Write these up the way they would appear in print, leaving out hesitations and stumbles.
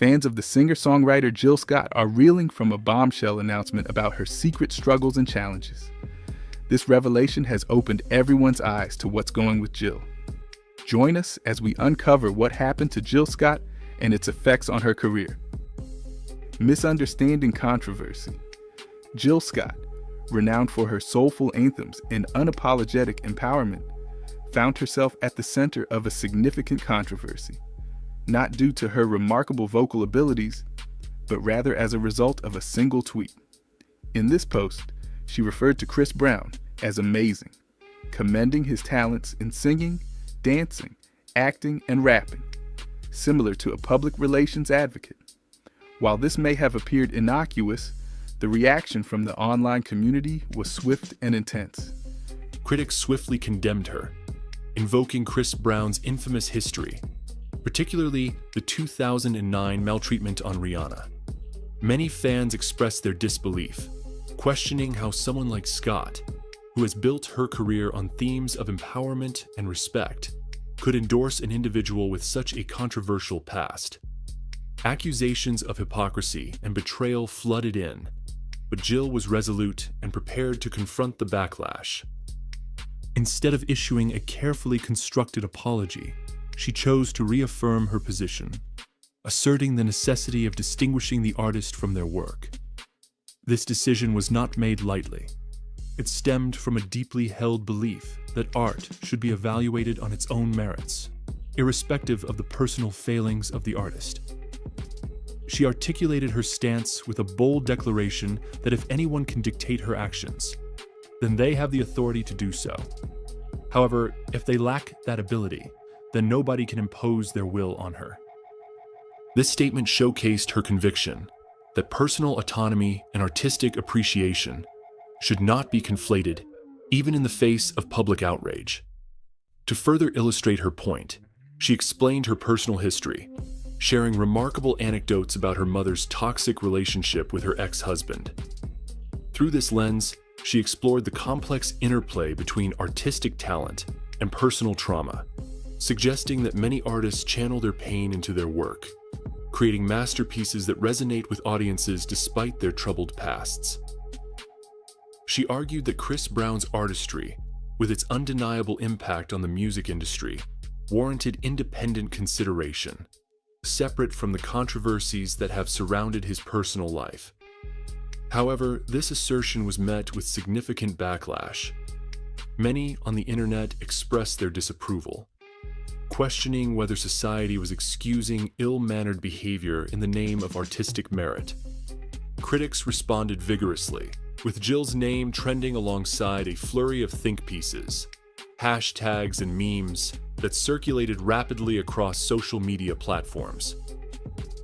Fans of the singer-songwriter Jill Scott are reeling from a bombshell announcement about her secret struggles and challenges. This revelation has opened everyone's eyes to what's going with Jill. Join us as we uncover what happened to Jill Scott and its effects on her career. Misunderstanding controversy. Jill Scott, renowned for her soulful anthems and unapologetic empowerment, found herself at the center of a significant controversy, not due to her remarkable vocal abilities, but rather as a result of a single tweet. In this post, she referred to Chris Brown as amazing, commending his talents in singing, dancing, acting, and rapping, similar to a public relations advocate. While this may have appeared innocuous, the reaction from the online community was swift and intense. Critics swiftly condemned her, invoking Chris Brown's infamous history, particularly the 2009 maltreatment on Rihanna. Many fans expressed their disbelief, questioning how someone like Scott, who has built her career on themes of empowerment and respect, could endorse an individual with such a controversial past. Accusations of hypocrisy and betrayal flooded in, but Jill was resolute and prepared to confront the backlash. Instead of issuing a carefully constructed apology, she chose to reaffirm her position, asserting the necessity of distinguishing the artist from their work. This decision was not made lightly. It stemmed from a deeply held belief that art should be evaluated on its own merits, irrespective of the personal failings of the artist. She articulated her stance with a bold declaration that if anyone can dictate her actions, then they have the authority to do so. However, if they lack that ability, then nobody can impose their will on her. This statement showcased her conviction that personal autonomy and artistic appreciation should not be conflated, even in the face of public outrage. To further illustrate her point, she explained her personal history, sharing remarkable anecdotes about her mother's toxic relationship with her ex-husband. Through this lens, she explored the complex interplay between artistic talent and personal trauma, suggesting that many artists channel their pain into their work, creating masterpieces that resonate with audiences despite their troubled pasts. She argued that Chris Brown's artistry, with its undeniable impact on the music industry, warranted independent consideration, separate from the controversies that have surrounded his personal life. However, this assertion was met with significant backlash. Many on the internet expressed their disapproval, questioning whether society was excusing ill-mannered behavior in the name of artistic merit. Critics responded vigorously, with Jill's name trending alongside a flurry of think pieces, hashtags, and memes that circulated rapidly across social media platforms.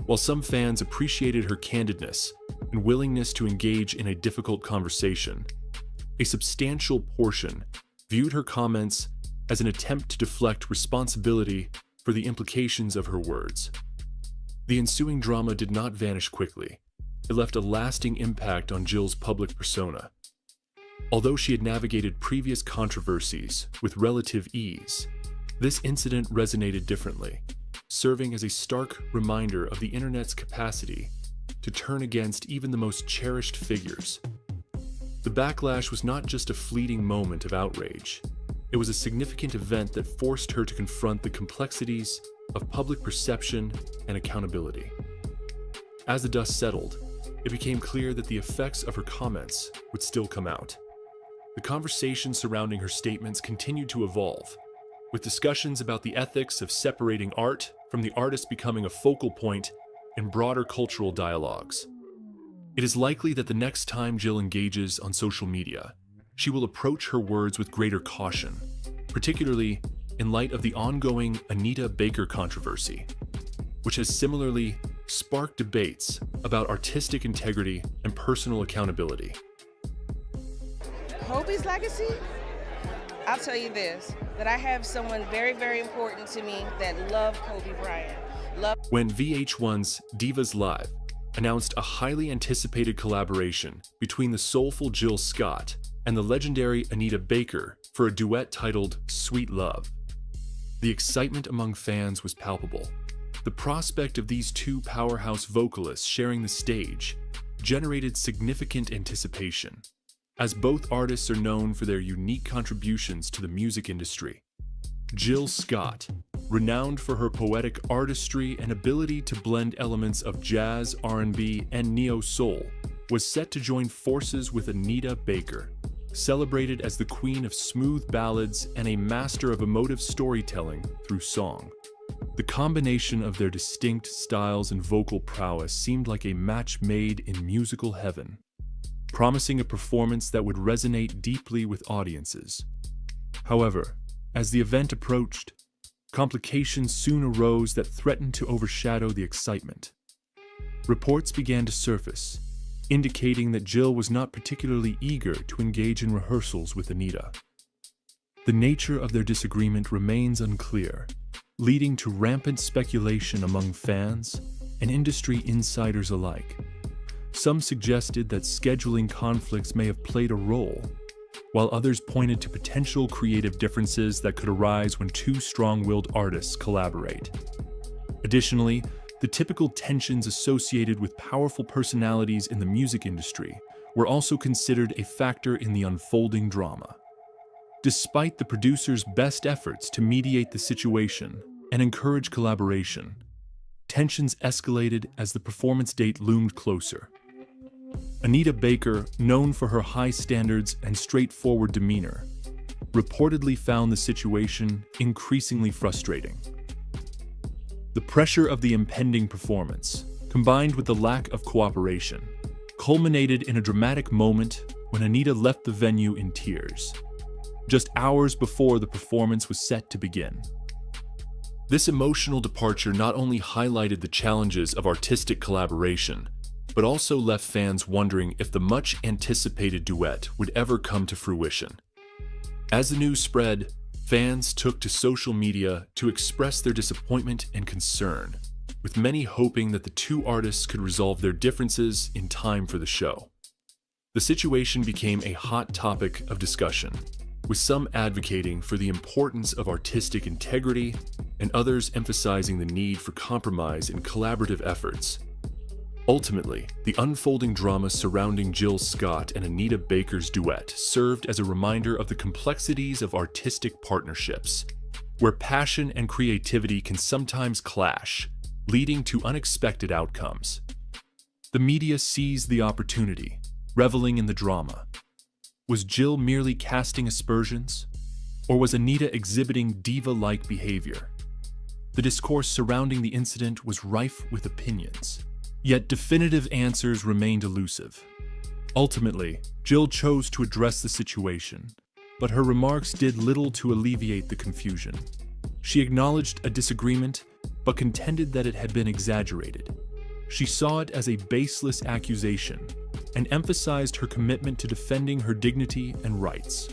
While some fans appreciated her candidness and willingness to engage in a difficult conversation, a substantial portion viewed her comments as an attempt to deflect responsibility for the implications of her words. The ensuing drama did not vanish quickly. It left a lasting impact on Jill's public persona. Although she had navigated previous controversies with relative ease, this incident resonated differently, serving as a stark reminder of the internet's capacity to turn against even the most cherished figures. The backlash was not just a fleeting moment of outrage. It was a significant event that forced her to confront the complexities of public perception and accountability. As the dust settled, it became clear that the effects of her comments would still come out. The conversation surrounding her statements continued to evolve, with discussions about the ethics of separating art from the artist becoming a focal point in broader cultural dialogues. It is likely that the next time Jill engages on social media, she will approach her words with greater caution, particularly in light of the ongoing Anita Baker controversy, which has similarly sparked debates about artistic integrity and personal accountability. Kobe's legacy? I'll tell you this, that I have someone very, very important to me that loved Kobe Bryant. When VH1's Divas Live announced a highly anticipated collaboration between the soulful Jill Scott and the legendary Anita Baker for a duet titled Sweet Love, the excitement among fans was palpable. The prospect of these two powerhouse vocalists sharing the stage generated significant anticipation, as both artists are known for their unique contributions to the music industry. Jill Scott, renowned for her poetic artistry and ability to blend elements of jazz, R&B, and neo-soul, was set to join forces with Anita Baker, celebrated as the queen of smooth ballads and a master of emotive storytelling through song. The combination of their distinct styles and vocal prowess seemed like a match made in musical heaven, promising a performance that would resonate deeply with audiences. However, as the event approached, complications soon arose that threatened to overshadow the excitement. Reports began to surface, indicating that Jill was not particularly eager to engage in rehearsals with Anita. The nature of their disagreement remains unclear, leading to rampant speculation among fans and industry insiders alike. Some suggested that scheduling conflicts may have played a role, while others pointed to potential creative differences that could arise when two strong-willed artists collaborate. Additionally, the typical tensions associated with powerful personalities in the music industry were also considered a factor in the unfolding drama. Despite the producer's best efforts to mediate the situation and encourage collaboration, tensions escalated as the performance date loomed closer. Anita Baker, known for her high standards and straightforward demeanor, reportedly found the situation increasingly frustrating. The pressure of the impending performance, combined with the lack of cooperation, culminated in a dramatic moment when Anita left the venue in tears, just hours before the performance was set to begin. This emotional departure not only highlighted the challenges of artistic collaboration, but also left fans wondering if the much-anticipated duet would ever come to fruition. As the news spread, fans took to social media to express their disappointment and concern, with many hoping that the two artists could resolve their differences in time for the show. The situation became a hot topic of discussion, with some advocating for the importance of artistic integrity and others emphasizing the need for compromise in collaborative efforts. Ultimately, the unfolding drama surrounding Jill Scott and Anita Baker's duet served as a reminder of the complexities of artistic partnerships, where passion and creativity can sometimes clash, leading to unexpected outcomes. The media seized the opportunity, reveling in the drama. Was Jill merely casting aspersions, or was Anita exhibiting diva-like behavior? The discourse surrounding the incident was rife with opinions, yet definitive answers remained elusive. Ultimately, Jill chose to address the situation, but her remarks did little to alleviate the confusion. She acknowledged a disagreement, but contended that it had been exaggerated. She saw it as a baseless accusation and emphasized her commitment to defending her dignity and rights.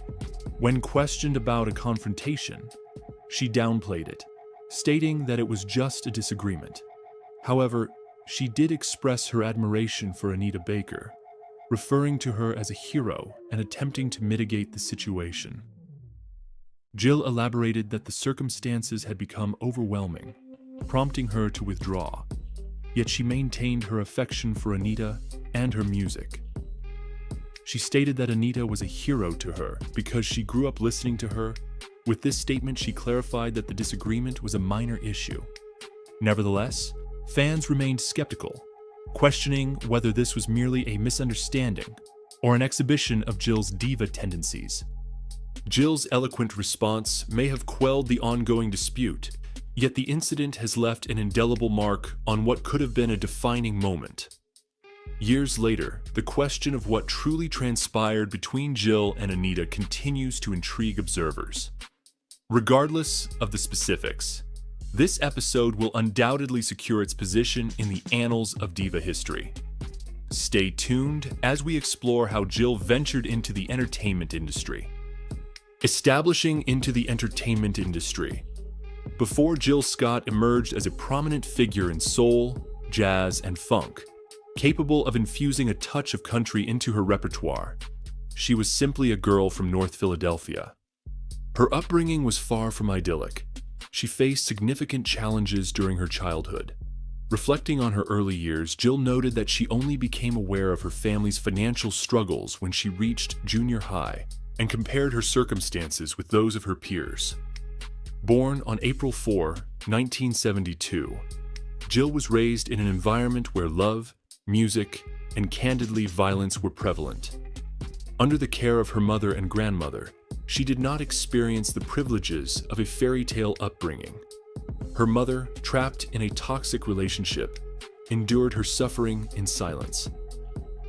When questioned about a confrontation, she downplayed it, stating that it was just a disagreement. However, she did express her admiration for Anita Baker, referring to her as a hero and attempting to mitigate the situation. Jill elaborated that the circumstances had become overwhelming, prompting her to withdraw, yet she maintained her affection for Anita and her music. She stated that Anita was a hero to her because she grew up listening to her. With this statement, she clarified that the disagreement was a minor issue. Nevertheless, fans remained skeptical, questioning whether this was merely a misunderstanding or an exhibition of Jill's diva tendencies. Jill's eloquent response may have quelled the ongoing dispute, yet the incident has left an indelible mark on what could have been a defining moment. Years later, the question of what truly transpired between Jill and Anita continues to intrigue observers. Regardless of the specifics, this episode will undoubtedly secure its position in the annals of diva history. Stay tuned as we explore how Jill ventured into the entertainment industry. Establishing into the entertainment industry. Before Jill Scott emerged as a prominent figure in soul, jazz, and funk, capable of infusing a touch of country into her repertoire, she was simply a girl from North Philadelphia. Her upbringing was far from idyllic. she faced significant challenges during her childhood. Reflecting on her early years, Jill noted that she only became aware of her family's financial struggles when she reached junior high and compared her circumstances with those of her peers. Born on April 4, 1972, Jill was raised in an environment where love, music, and candidly violence were prevalent. Under the care of her mother and grandmother, she did not experience the privileges of a fairy tale upbringing. Her mother, trapped in a toxic relationship, endured her suffering in silence.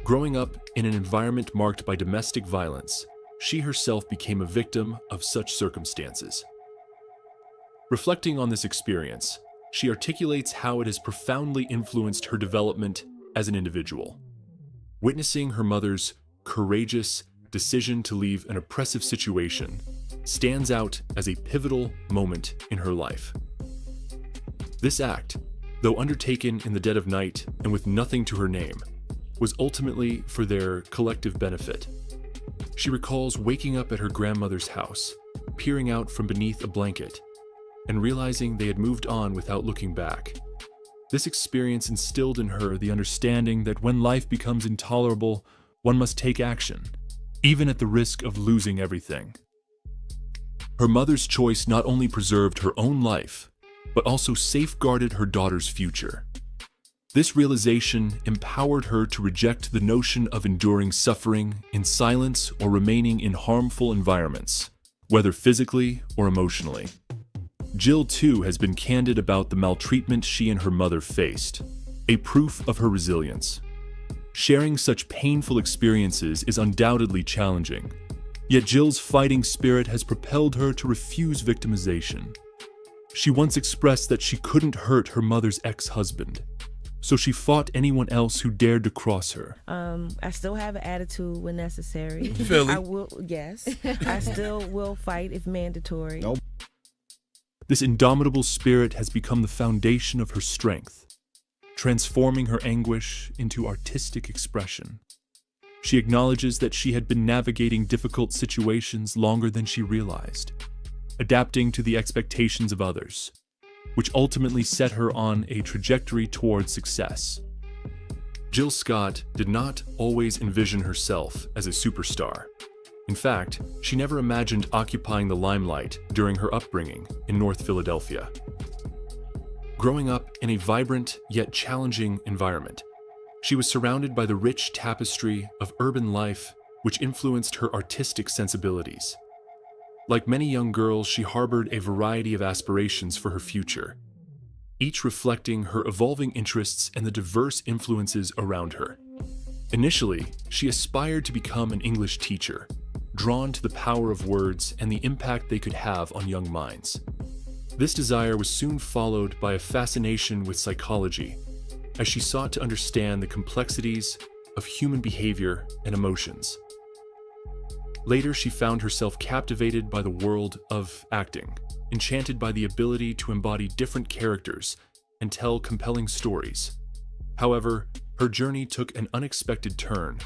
Growing up in an environment marked by domestic violence, she herself became a victim of such circumstances. Reflecting on this experience, she articulates how it has profoundly influenced her development as an individual. Witnessing her mother's courageous decision to leave an oppressive situation stands out as a pivotal moment in her life. This act, though undertaken in the dead of night and with nothing to her name, was ultimately for their collective benefit. She recalls waking up at her grandmother's house, peering out from beneath a blanket, and realizing they had moved on without looking back. This experience instilled in her the understanding that when life becomes intolerable, one must take action, even at the risk of losing everything. Her mother's choice not only preserved her own life, but also safeguarded her daughter's future. This realization empowered her to reject the notion of enduring suffering in silence or remaining in harmful environments, whether physically or emotionally. Jill, too, has been candid about the maltreatment she and her mother faced, a proof of her resilience. Sharing such painful experiences is undoubtedly challenging, yet Jill's fighting spirit has propelled her to refuse victimization. She once expressed that she couldn't hurt her mother's ex-husband, so she fought anyone else who dared to cross her. I still have an attitude when necessary. Philly. I will, yes. I still will fight if mandatory. Nope. This indomitable spirit has become the foundation of her strength, transforming her anguish into artistic expression. She acknowledges that she had been navigating difficult situations longer than she realized, adapting to the expectations of others, which ultimately set her on a trajectory toward success. Jill Scott did not always envision herself as a superstar. In fact, she never imagined occupying the limelight during her upbringing in North Philadelphia. Growing up in a vibrant yet challenging environment, she was surrounded by the rich tapestry of urban life which influenced her artistic sensibilities. Like many young girls, she harbored a variety of aspirations for her future, each reflecting her evolving interests and the diverse influences around her. Initially, she aspired to become an English teacher, drawn to the power of words and the impact they could have on young minds. This desire was soon followed by a fascination with psychology, as she sought to understand the complexities of human behavior and emotions. Later, she found herself captivated by the world of acting, enchanted by the ability to embody different characters and tell compelling stories. However, her journey took an unexpected turn,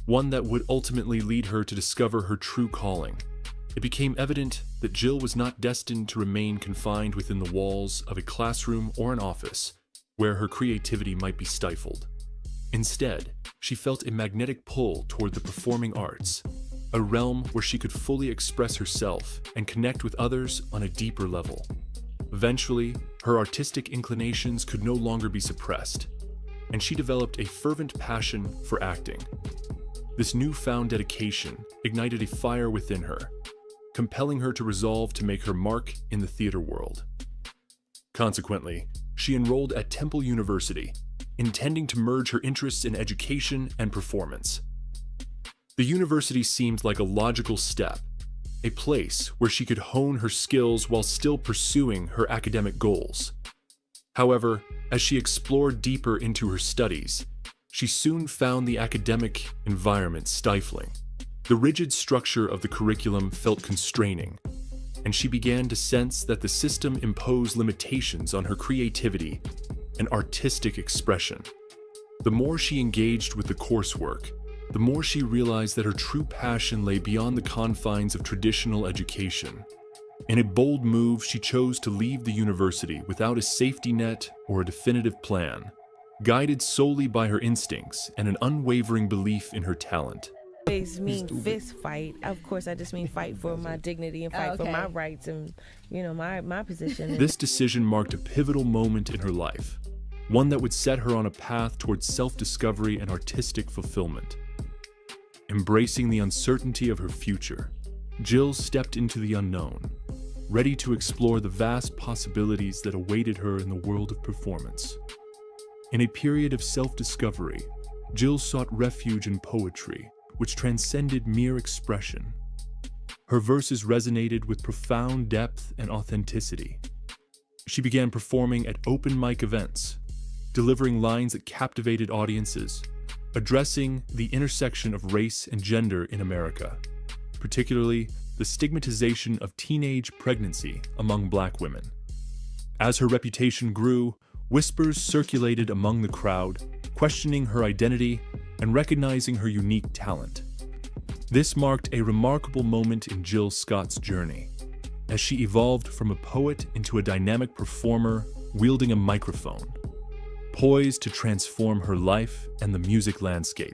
one that would ultimately lead her to discover her true calling. It became evident that Jill was not destined to remain confined within the walls of a classroom or an office, where her creativity might be stifled. Instead, she felt a magnetic pull toward the performing arts, a realm where she could fully express herself and connect with others on a deeper level. Eventually, her artistic inclinations could no longer be suppressed, and she developed a fervent passion for acting. This newfound dedication ignited a fire within her, compelling her to resolve to make her mark in the theater world. Consequently, she enrolled at Temple University, intending to merge her interests in education and performance. The university seemed like a logical step, a place where she could hone her skills while still pursuing her academic goals. However, as she explored deeper into her studies, she soon found the academic environment stifling. The rigid structure of the curriculum felt constraining, and she began to sense that the system imposed limitations on her creativity and artistic expression. The more she engaged with the coursework, the more she realized that her true passion lay beyond the confines of traditional education. In a bold move, she chose to leave the university without a safety net or a definitive plan, guided solely by her instincts and an unwavering belief in her talent. Always mean fist fight. Of course, I just mean fight for my dignity and fight for my rights and, my position. This decision marked a pivotal moment in her life, one that would set her on a path towards self-discovery and artistic fulfillment. Embracing the uncertainty of her future, Jill stepped into the unknown, ready to explore the vast possibilities that awaited her in the world of performance. In a period of self-discovery, Jill sought refuge in poetry, which transcended mere expression. Her verses resonated with profound depth and authenticity. She began performing at open mic events, delivering lines that captivated audiences, addressing the intersection of race and gender in America, particularly the stigmatization of teenage pregnancy among Black women. As her reputation grew, whispers circulated among the crowd, questioning her identity and recognizing her unique talent. This marked a remarkable moment in Jill Scott's journey, as she evolved from a poet into a dynamic performer wielding a microphone, poised to transform her life and the music landscape.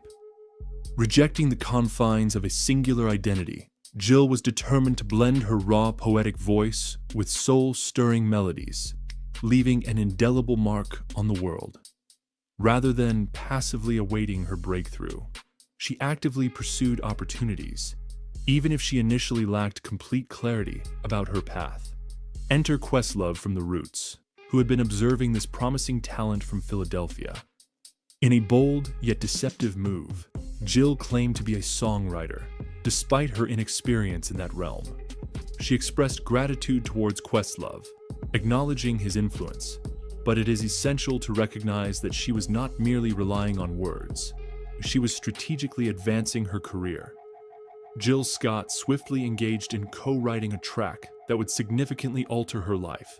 Rejecting the confines of a singular identity, Jill was determined to blend her raw poetic voice with soul-stirring melodies, leaving an indelible mark on the world. Rather than passively awaiting her breakthrough, she actively pursued opportunities, even if she initially lacked complete clarity about her path. Enter Questlove from The Roots, who had been observing this promising talent from Philadelphia. In a bold yet deceptive move, Jill claimed to be a songwriter, despite her inexperience in that realm. She expressed gratitude towards Questlove, acknowledging his influence, but it is essential to recognize that she was not merely relying on words. She was strategically advancing her career. Jill Scott swiftly engaged in co-writing a track that would significantly alter her life.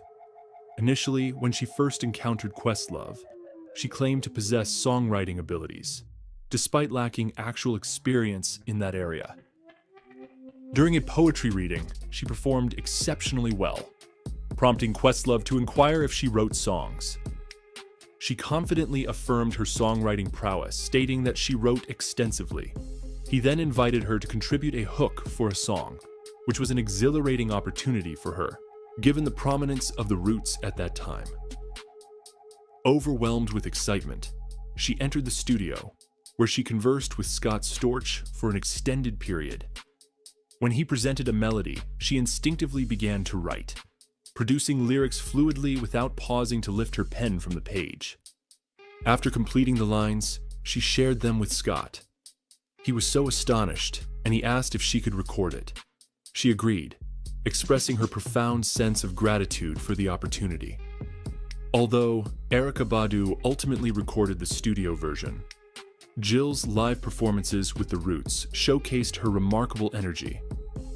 Initially, when she first encountered Questlove, she claimed to possess songwriting abilities, despite lacking actual experience in that area. During a poetry reading, she performed exceptionally well, prompting Questlove to inquire if she wrote songs. She confidently affirmed her songwriting prowess, stating that she wrote extensively. He then invited her to contribute a hook for a song, which was an exhilarating opportunity for her, given the prominence of The Roots at that time. Overwhelmed with excitement, she entered the studio, where she conversed with Scott Storch for an extended period. When he presented a melody, she instinctively began to write, producing lyrics fluidly without pausing to lift her pen from the page. After completing the lines, she shared them with Scott. He was so astonished, and he asked if she could record it. She agreed, expressing her profound sense of gratitude for the opportunity. Although Erykah Badu ultimately recorded the studio version, Jill's live performances with The Roots showcased her remarkable energy,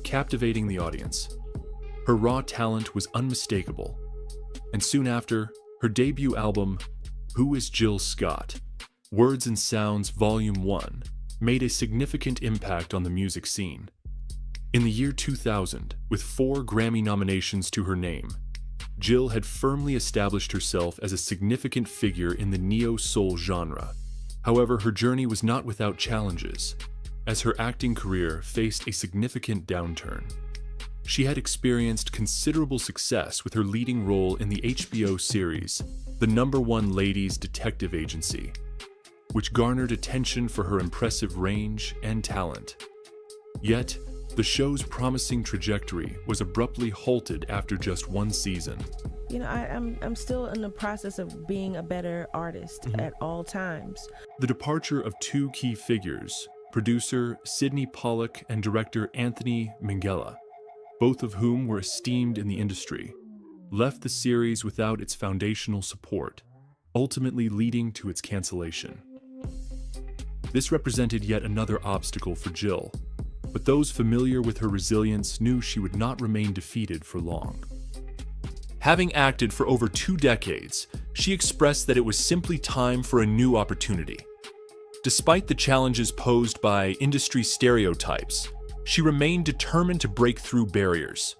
captivating the audience. Her raw talent was unmistakable, and soon after, her debut album, Who is Jill Scott? Words and Sounds Volume 1, made a significant impact on the music scene. In the year 2000, with 4 Grammy nominations to her name, Jill had firmly established herself as a significant figure in the neo-soul genre. However, her journey was not without challenges, as her acting career faced a significant downturn. She had experienced considerable success with her leading role in the HBO series, The #1 Ladies Detective Agency, which garnered attention for her impressive range and talent. Yet, the show's promising trajectory was abruptly halted after just 1 season. I'm still in the process of being a better artist at all times. The departure of 2 key figures, producer Sidney Pollack and director Anthony Minghella, both of whom were esteemed in the industry, left the series without its foundational support, ultimately leading to its cancellation. This represented yet another obstacle for Jill, but those familiar with her resilience knew she would not remain defeated for long. Having acted for over 2 decades, she expressed that it was simply time for a new opportunity. Despite the challenges posed by industry stereotypes, she remained determined to break through barriers.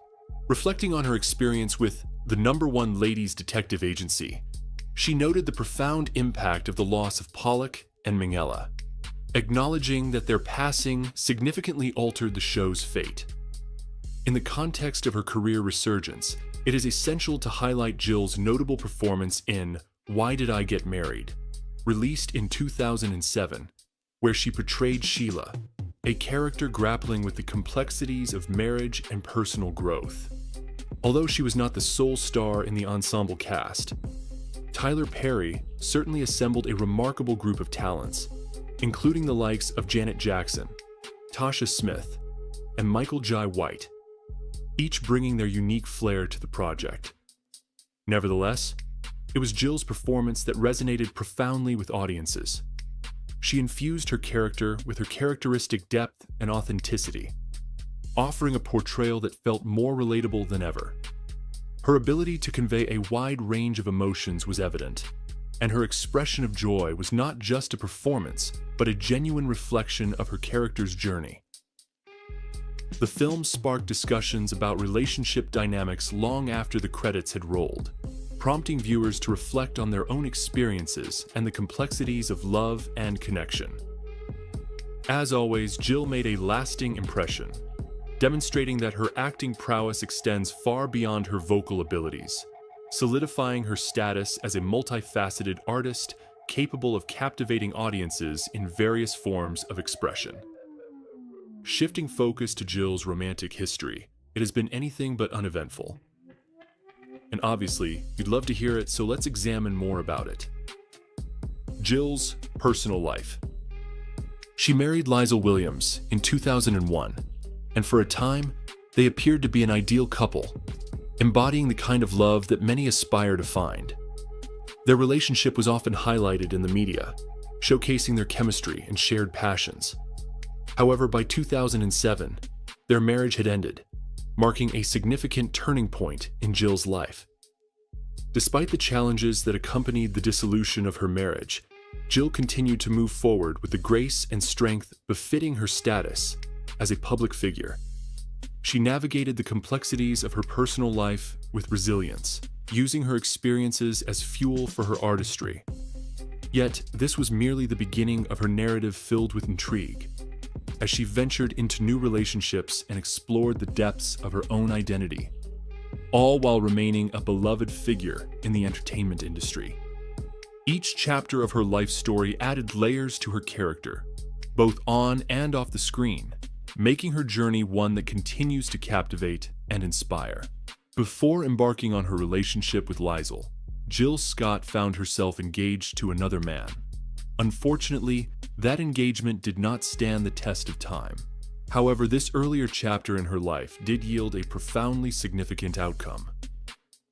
Reflecting on her experience with the #1 ladies detective agency, she noted the profound impact of the loss of Pollock and Minghella, acknowledging that their passing significantly altered the show's fate. In the context of her career resurgence, it is essential to highlight Jill's notable performance in Why Did I Get Married?, released in 2007, where she portrayed Sheila, a character grappling with the complexities of marriage and personal growth. Although she was not the sole star in the ensemble cast, Tyler Perry certainly assembled a remarkable group of talents, including the likes of Janet Jackson, Tasha Smith, and Michael Jai White, each bringing their unique flair to the project. Nevertheless, it was Jill's performance that resonated profoundly with audiences. She infused her character with her characteristic depth and authenticity, offering a portrayal that felt more relatable than ever. Her ability to convey a wide range of emotions was evident, and her expression of joy was not just a performance, but a genuine reflection of her character's journey. The film sparked discussions about relationship dynamics long after the credits had rolled, prompting viewers to reflect on their own experiences and the complexities of love and connection. As always, Jill made a lasting impression, demonstrating that her acting prowess extends far beyond her vocal abilities, solidifying her status as a multifaceted artist capable of captivating audiences in various forms of expression. Shifting focus to Jill's romantic history, it has been anything but uneventful. And obviously, you'd love to hear it, so let's examine more about it. Jill's personal life. She married Liesl Williams in 2001, and for a time, they appeared to be an ideal couple, embodying the kind of love that many aspire to find. Their relationship was often highlighted in the media, showcasing their chemistry and shared passions. However, by 2007, their marriage had ended, marking a significant turning point in Jill's life. Despite the challenges that accompanied the dissolution of her marriage, Jill continued to move forward with the grace and strength befitting her status as a public figure. She navigated the complexities of her personal life with resilience, using her experiences as fuel for her artistry. Yet, this was merely the beginning of her narrative filled with intrigue, as she ventured into new relationships and explored the depths of her own identity, all while remaining a beloved figure in the entertainment industry. Each chapter of her life story added layers to her character, both on and off the screen, making her journey one that continues to captivate and inspire. Before embarking on her relationship with Liesl, Jill Scott found herself engaged to another man. Unfortunately, that engagement did not stand the test of time. However, this earlier chapter in her life did yield a profoundly significant outcome: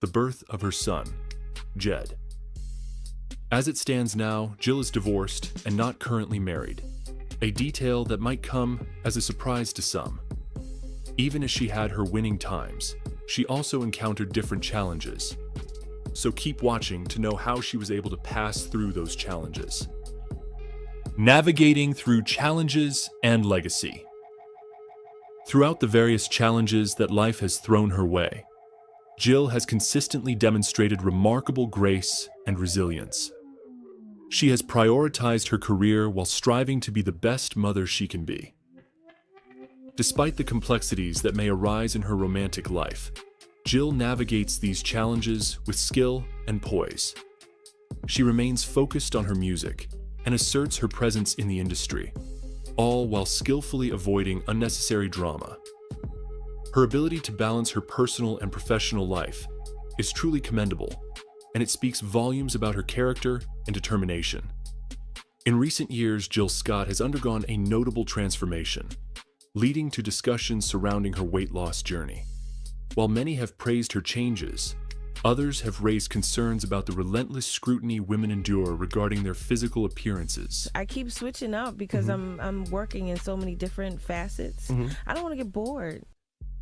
the birth of her son, Jed. As it stands now, Jill is divorced and not currently married, a detail that might come as a surprise to some. Even as she had her winning times, she also encountered different challenges. So keep watching to know how she was able to pass through those challenges. Navigating through challenges and legacy. Throughout the various challenges that life has thrown her way, Jill has consistently demonstrated remarkable grace and resilience. She has prioritized her career while striving to be the best mother she can be. Despite the complexities that may arise in her romantic life, Jill navigates these challenges with skill and poise. She remains focused on her music and asserts her presence in the industry, all while skillfully avoiding unnecessary drama. Her ability to balance her personal and professional life is truly commendable, and it speaks volumes about her character and determination. In recent years, Jill Scott has undergone a notable transformation, leading to discussions surrounding her weight loss journey. While many have praised her changes, others have raised concerns about the relentless scrutiny women endure regarding their physical appearances. I keep switching up because I'm working in so many different facets. I don't want to get bored.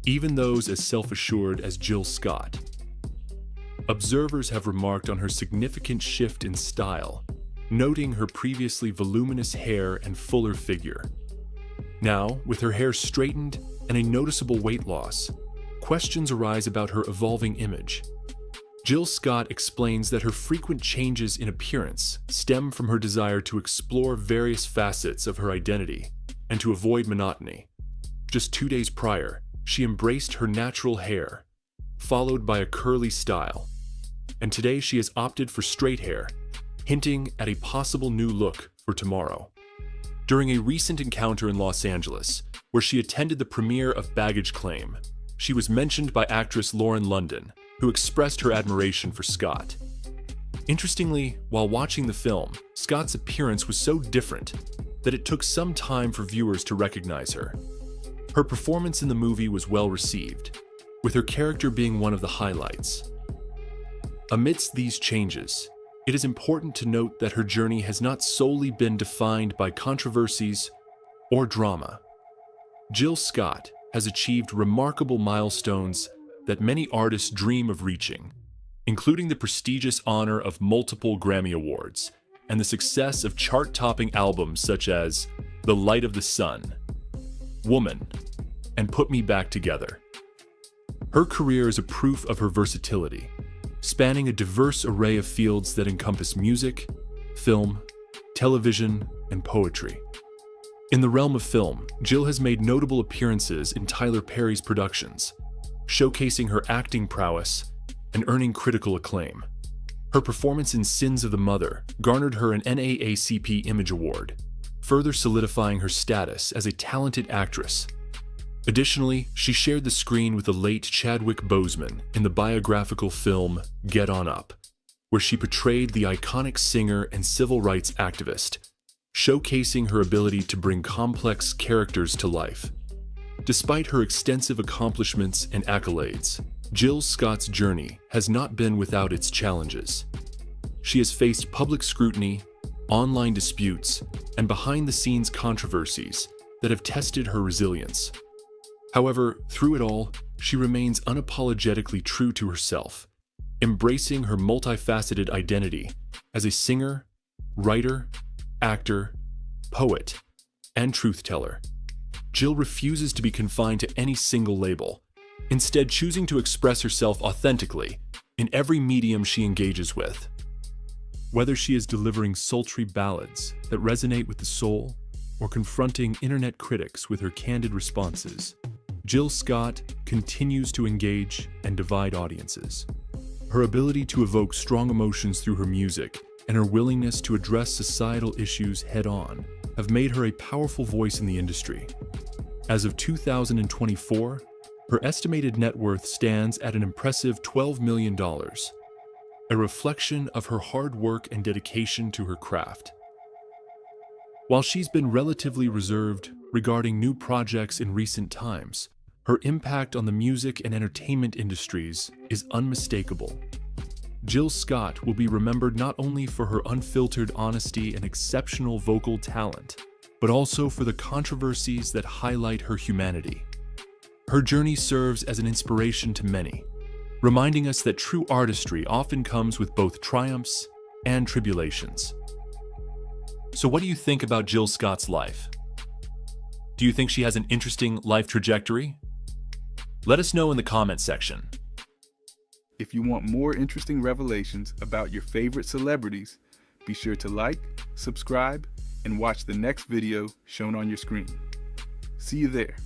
Even those as self-assured as Jill Scott. Observers have remarked on her significant shift in style, noting her previously voluminous hair and fuller figure. Now, with her hair straightened and a noticeable weight loss, questions arise about her evolving image. Jill Scott explains that her frequent changes in appearance stem from her desire to explore various facets of her identity and to avoid monotony. Just 2 days prior, she embraced her natural hair, followed by a curly style, and today she has opted for straight hair, hinting at a possible new look for tomorrow. During a recent encounter in Los Angeles, where she attended the premiere of Baggage Claim, she was mentioned by actress Lauren London, who expressed her admiration for Scott. Interestingly, while watching the film, Scott's appearance was so different that it took some time for viewers to recognize her. Her performance in the movie was well received, with her character being one of the highlights. Amidst these changes, it is important to note that her journey has not solely been defined by controversies or drama. Jill Scott has achieved remarkable milestones that many artists dream of reaching, including the prestigious honor of multiple Grammy Awards and the success of chart-topping albums such as The Light of the Sun, Woman, and Put Me Back Together. Her career is a proof of her versatility, spanning a diverse array of fields that encompass music, film, television, and poetry. In the realm of film, Jill has made notable appearances in Tyler Perry's productions, showcasing her acting prowess and earning critical acclaim. Her performance in Sins of the Mother garnered her an NAACP Image Award, further solidifying her status as a talented actress. Additionally, she shared the screen with the late Chadwick Boseman in the biographical film Get On Up, where she portrayed the iconic singer and civil rights activist, showcasing her ability to bring complex characters to life. Despite her extensive accomplishments and accolades, Jill Scott's journey has not been without its challenges. She has faced public scrutiny, online disputes, and behind-the-scenes controversies that have tested her resilience. However, through it all, she remains unapologetically true to herself, embracing her multifaceted identity as a singer, writer, actor, poet, and truth-teller. Jill refuses to be confined to any single label, instead choosing to express herself authentically in every medium she engages with. Whether she is delivering sultry ballads that resonate with the soul or confronting internet critics with her candid responses, Jill Scott continues to engage and divide audiences. Her ability to evoke strong emotions through her music and her willingness to address societal issues head-on have made her a powerful voice in the industry. As of 2024, her estimated net worth stands at an impressive $12 million, a reflection of her hard work and dedication to her craft. While she's been relatively reserved regarding new projects in recent times, her impact on the music and entertainment industries is unmistakable. Jill Scott will be remembered not only for her unfiltered honesty and exceptional vocal talent, but also for the controversies that highlight her humanity. Her journey serves as an inspiration to many, reminding us that true artistry often comes with both triumphs and tribulations. So what do you think about Jill Scott's life? Do you think she has an interesting life trajectory? Let us know in the comment section. If you want more interesting revelations about your favorite celebrities, be sure to like, subscribe, and watch the next video shown on your screen. See you there.